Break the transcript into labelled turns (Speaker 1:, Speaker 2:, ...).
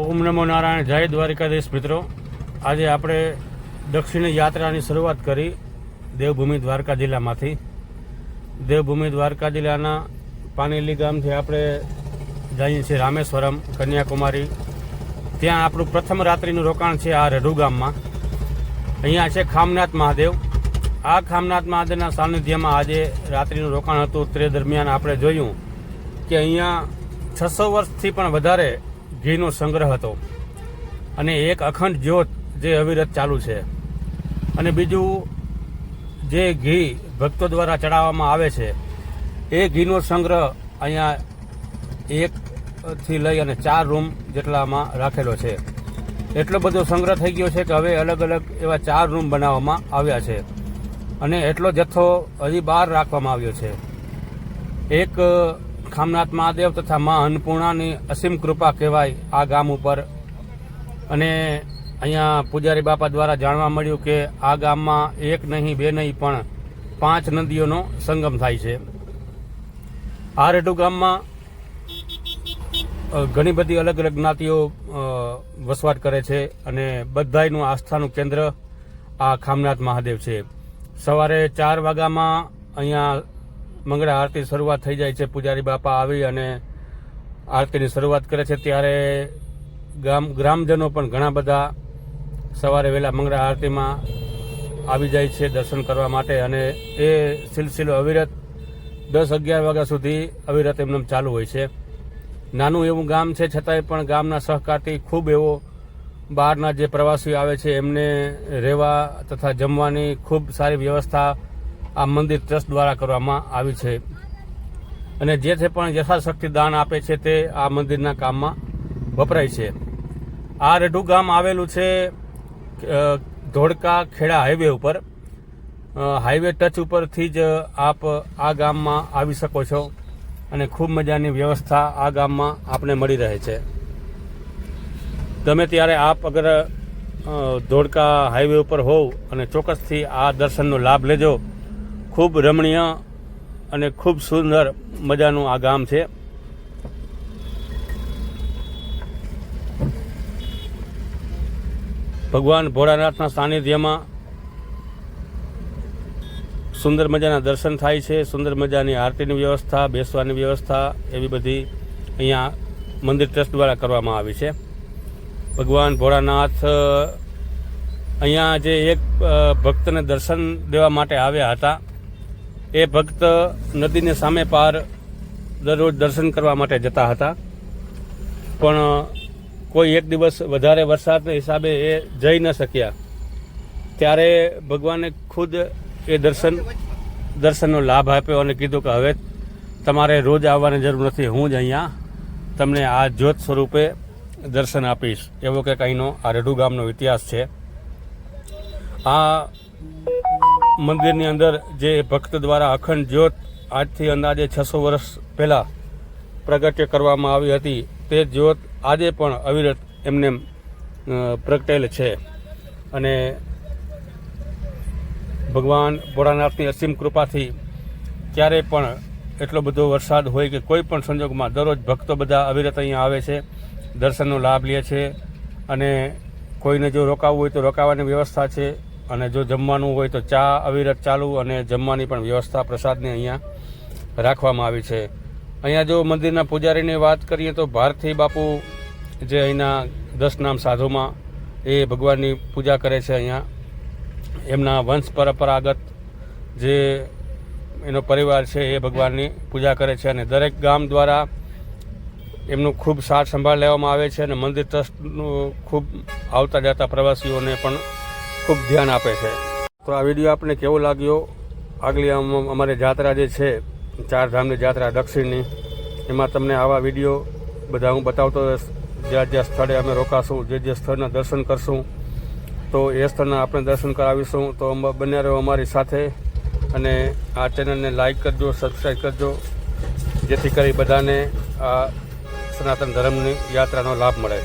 Speaker 1: ઓમ નમો નારાયણ. જય દ્વારિકાધીશ મિત્રો. આજે આપણે દક્ષિણ યાત્રાની શરૂઆત કરી દેવભૂમિ દ્વારકા જિલ્લામાંથી. દેવભૂમિ દ્વારકા જિલ્લાના પાનેલી ગામથી આપણે જઈએ છીએ રામેશ્વરમ, કન્યાકુમારી. ત્યાં આપણું પ્રથમ રાત્રિનું રોકાણ છે આ રઢુ ગામમાં. અહીંયા છે ખામનાથ મહાદેવ. આ ખામનાથ મહાદેવના સાનિધ્યમાં આજે રાત્રિનું રોકાણ હતું. તે દરમિયાન આપણે જોયું કે અહીંયા 600 વર્ષથી પણ વધારે ઘીનો સંગ્રહ હતો અને એક અખંડ જ્યોત જે અવિરત ચાલુ છે. અને બીજું જે ઘી ભક્તો દ્વારા ચડાવવામાં આવે છે એ ઘીનો સંગ્રહ અહીંયા 1 થી લઈ અને 4 રૂમ જેટલામાં રાખેલો છે. એટલો બધો સંગ્રહ થઈ ગયો છે કે હવે અલગ અલગ એવા 4 રૂમ બનાવવામાં આવ્યા છે અને એટલો જથ્થો હજી બહાર રાખવામાં આવ્યો છે. એક ખામનાથ મહાદેવ તથા મા અન્નપૂર્ણાની અસીમ કૃપા કહેવાય આ ગામ ઉપર. અને અહીંયા પૂજારી બાપા દ્વારા જાણવા મળ્યું કે આ ગામમાં 1 નહીં 2 નહીં પણ 5 નદીઓનો સંગમ થાય છે. આ રઢુ ગામમાં ઘણી બધી અલગ અલગ જ્ઞાતિઓ વસવાટ કરે છે અને બધાયનું આસ્થાનું કેન્દ્ર આ ખામનાથ મહાદેવ છે. સવારે 4 વાગ્યામાં અહીંયા મંગળા આરતી શરૂઆત થઈ જાય છે. પૂજારી બાપા આવી અને આરતીની શરૂઆત કરે છે ત્યારે ગ્રામજનો પણ ઘણા બધા સવારે વહેલા મંગળા આરતીમાં આવી જાય છે દર્શન કરવા માટે. અને એ સિલસિલો અવિરત 10-11 વાગ્યા સુધી અવિરત એમને ચાલુ હોય છે. નાનું એવું ગામ છે છતાંય પણ ગામના સહકારથી ખૂબ એવો બહારના જે પ્રવાસીઓ આવે છે એમને રહેવા તથા જમવાની ખૂબ સારી વ્યવસ્થા આ મંદિર ટ્રસ્ટ દ્વારા કરવામાં આવી છે. અને જે છે પણ યથાશક્તિ દાન આપે છે તે આ મંદિરના કામમાં વપરાય છે. આ રઢુ ગામ આવેલું છે ધોળકા ખેડા હાઈવે ઉપર. હાઈવે ટચ ઉપરથી જ આપ આ ગામમાં આવી શકો છો અને ખૂબ મજાની વ્યવસ્થા આ ગામમાં આપને મળી રહે છે. તમે ત્યારે આપ અગર ધોળકા હાઈવે ઉપર હોવ અને ચોક્કસથી આ દર્શનનો લાભ લેજો. ખૂબ રમણીય અને ખૂબ સુંદર મજાનું આ ગામ છે. ભગવાન ભોળાનાથના સાનિધ્યમાં સુંદર મજાના દર્શન થાય છે. સુંદર મજાની આરતીની વ્યવસ્થા, બેસવાની વ્યવસ્થા એવી બધી અહીંયા મંદિર ટ્રસ્ટ દ્વારા કરવામાં આવી છે. ભગવાન ભોળાનાથ અહીંયા જે એક ભક્તને દર્શન દેવા માટે આવ્યા હતા એ ભક્ત નદીને સામે પાર દરરોજ દર્શન કરવા માટે જતા હતા, પણ કોઈ એક દિવસ વધારે વરસાદના હિસાબે એ જઈ ન શક્યા. ત્યારે ભગવાને ખુદ એ દર્શનનો લાભ આપ્યો અને કીધું કે હવે તમારે રોજ આવવાની જરૂર નથી, હું જ અહીંયા તમને આ જ્યોત સ્વરૂપે દર્શન આપીશ. એવો કે અહીંનો આ રઢુ ગામનો ઇતિહાસ છે. આ મંદિરની અંદર જે ભક્ત દ્વારા અખંડ જ્યોત આજથી અંદાજે 600 વર્ષ પહેલાં પ્રગટ્ય કરવામાં આવી હતી તે જ્યોત આજે પણ અવિરત એમને પ્રગટેલ છે. અને ભગવાન ભોળાનાથની અસીમ કૃપાથી ક્યારેય પણ એટલો બધો વરસાદ હોય કે કોઈ પણ સંજોગમાં દરરોજ ભક્તો બધા અવિરત અહીંયા આવે છે, દર્શનનો લાભ લે છે. અને કોઈને જો રોકાવવું હોય તો રોકાવાની વ્યવસ્થા છે અને જો જમવાનું હોય તો ચા અવિરત ચાલુ અને જમવાની પણ વ્યવસ્થા પ્રસાદની અહીંયા રાખવામાં આવી છે. અહીંયા જો મંદિરના પૂજારીની વાત કરીએ તો ભારતી બાપુ જે અહીંના 10 નામ સાધુમાં એ ભગવાનની પૂજા કરે છે. અહીંયા એમના વંશ પરંપરાગત જે એનો પરિવાર છે એ ભગવાનની પૂજા કરે છે અને દરેક ગામ દ્વારા એમનું ખૂબ સાર સંભાળ લેવામાં આવે છે અને મંદિર ટ્રસ્ટનું ખૂબ આવતા જતા પ્રવાસીઓને પણ ખૂબ ધ્યાન આપે છે. તો આ વિડીયો આપને કેવો લાગ્યો? આગલી અમારી જાત્રા જે છે 4 ધામની જાત્રા દક્ષિણની, એમાં તમને આવા વિડીયો બધા હું બતાવતો જ્યાં જ્યાં સ્થળે અમે રોકાશું, જે સ્થળના દર્શન કરશું તો એ સ્થળના આપણે દર્શન કરાવીશું. તો બન્યા રહો અમારી સાથે અને આ ચેનલને લાઈક કરજો, સબસ્ક્રાઈબ કરજો, જેથી કરી બધાને આ સનાતન ધર્મની યાત્રાનો લાભ મળે.